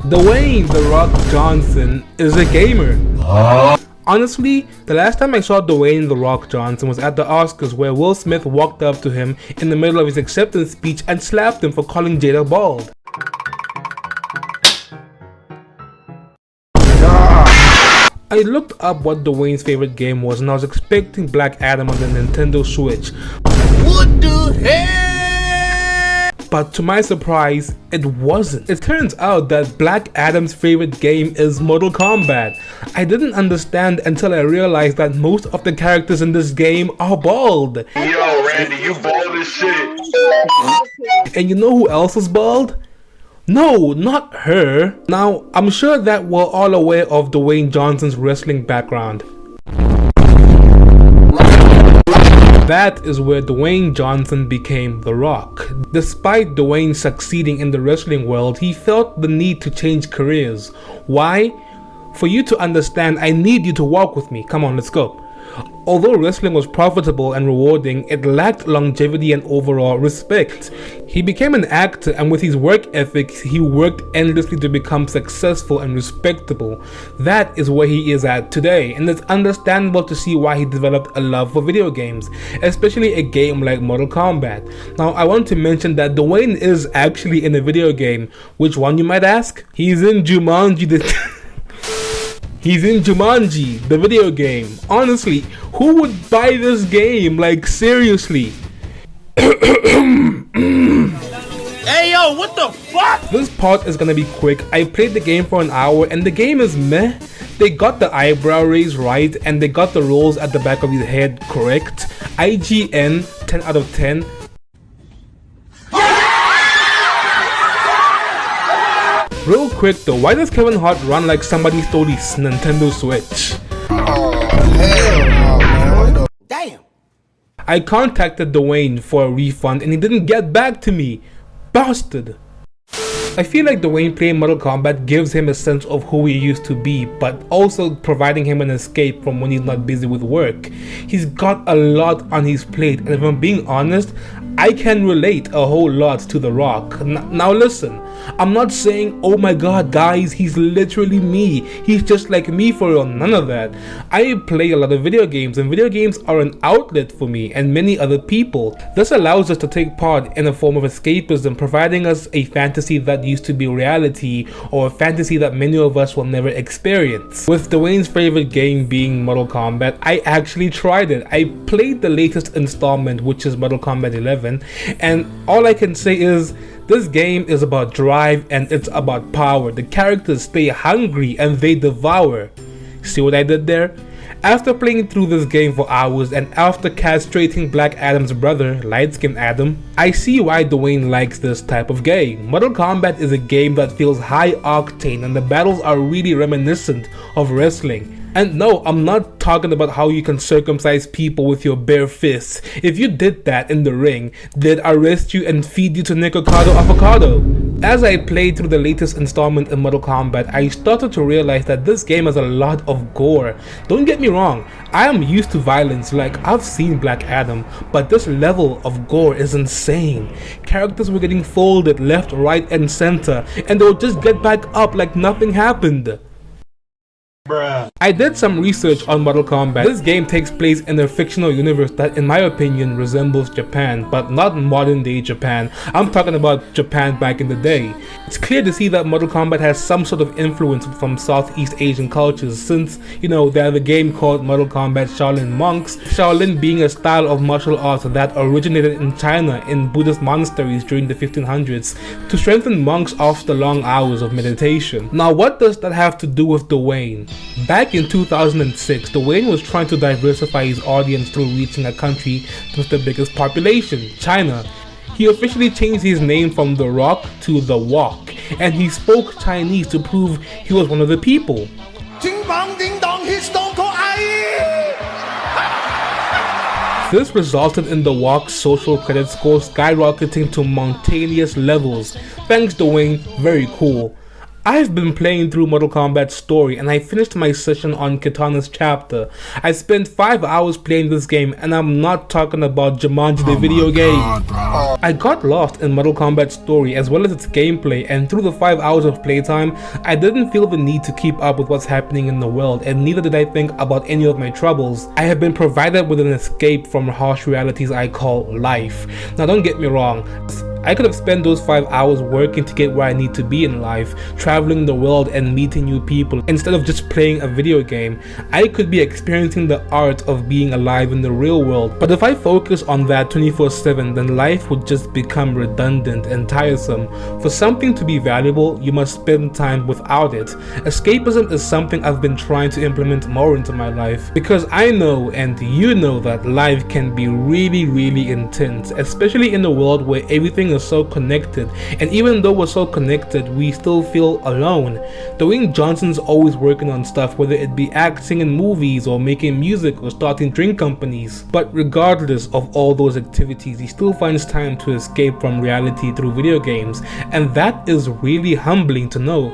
Dwayne The Rock Johnson is a gamer. Honestly, the last time I saw Dwayne The Rock Johnson was at the Oscars, where Will Smith walked up to him in the middle of his acceptance speech and slapped him for calling Jada bald. I looked up what Dwayne's favorite game was and I was expecting Black Adam on the Nintendo Switch. What the hell? But to my surprise, it wasn't. It turns out that Black Adam's favorite game is Mortal Kombat. I didn't understand until I realized that most of the characters in this game are bald. Yo, Randy, you bald as shit. And you know who else is bald? No, not her. Now, I'm sure that we're all aware of Dwayne Johnson's wrestling background. That is where Dwayne Johnson became The Rock. Despite Dwayne succeeding in the wrestling world, he felt the need to change careers. Why? For you to understand, I need you to walk with me. Come on, let's go. Although wrestling was profitable and rewarding, it lacked longevity and overall respect. He became an actor, and with his work ethic, he worked endlessly to become successful and respectable. That is where he is at today, and it's understandable to see why he developed a love for video games, especially a game like Mortal Kombat. Now, I want to mention that Dwayne is actually in a video game. Which one, you might ask? He's in Jumanji. He's in Jumanji, the video game. Honestly, who would buy this game? Like, seriously. Hey yo, what the fuck? This part is gonna be quick. I played the game for an hour and the game is meh. They got the eyebrow raise right and they got the rolls at the back of his head correct. IGN 10 out of 10. Real quick though, why does Kevin Hart run like somebody stole his Nintendo Switch? Oh, hell no, man. Damn. I contacted Dwayne for a refund and he didn't get back to me. Bastard. I feel like Dwayne playing Mortal Kombat gives him a sense of who he used to be, but also providing him an escape from when he's not busy with work. He's got a lot on his plate, and if I'm being honest, I can relate a whole lot to The Rock. Now listen, I'm not saying, oh my god guys, he's literally me, he's just like me for real, none of that. I play a lot of video games, and video games are an outlet for me and many other people. This allows us to take part in a form of escapism, providing us a fantasy that used to be reality, or a fantasy that many of us will never experience. With Dwayne's favorite game being Mortal Kombat, I actually tried it. I played the latest installment, which is Mortal Kombat 11, and all I can say is this game is about drive and it's about power. The characters stay hungry and they devour. See what I did there? After playing through this game for hours and after castrating Black Adam's brother, Light-Skinned Adam, I see why Dwayne likes this type of game. Mortal Kombat is a game that feels high octane and the battles are really reminiscent of wrestling. And no, I'm not talking about how you can circumcise people with your bare fists. If you did that in the ring, they'd arrest you and feed you to Nikocado Avocado. As I played through the latest installment in Mortal Kombat, I started to realize that this game has a lot of gore. Don't get me wrong, I am used to violence, like I've seen Black Adam, but this level of gore is insane. Characters were getting folded left, right, and center, and they would just get back up like nothing happened. Bruh. I did some research on Mortal Kombat. This game takes place in a fictional universe that in my opinion resembles Japan, but not modern day Japan. I'm talking about Japan back in the day. It's clear to see that Mortal Kombat has some sort of influence from Southeast Asian cultures, since, you know, they have a game called Mortal Kombat Shaolin Monks, Shaolin being a style of martial arts that originated in China in Buddhist monasteries during the 1500s to strengthen monks after long hours of meditation. Now what does that have to do with Dwayne? Back in 2006, Dwayne was trying to diversify his audience through reaching a country with the biggest population, China. He officially changed his name from The Rock to The Walk, and he spoke Chinese to prove he was one of the people. This resulted in The Walk's social credit score skyrocketing to mountainous levels. Thanks Dwayne, very cool. I've been playing through Mortal Kombat Story and I finished my session on Kitana's chapter. I spent 5 hours playing this game and I'm not talking about Jumanji the video game. I got lost in Mortal Kombat Story as well as its gameplay, and through the 5 hours of playtime, I didn't feel the need to keep up with what's happening in the world, and neither did I think about any of my troubles. I have been provided with an escape from harsh realities I call life. Now don't get me wrong, I could have spent those 5 hours working to get where I need to be in life, traveling the world and meeting new people, instead of just playing a video game. I could be experiencing the art of being alive in the real world. But if I focus on that 24/7, then life would just become redundant and tiresome. For something to be valuable, you must spend time without it. Escapism is something I've been trying to implement more into my life, because I know and you know that life can be really intense, especially in a world where everything is so connected, and even though we're so connected, we still feel alone. DwayneJohnson's always working on stuff, whether it be acting in movies or making music or starting drink companies. But regardless of all those activities, he still finds time to escape from reality through video games, and that is really humbling to know.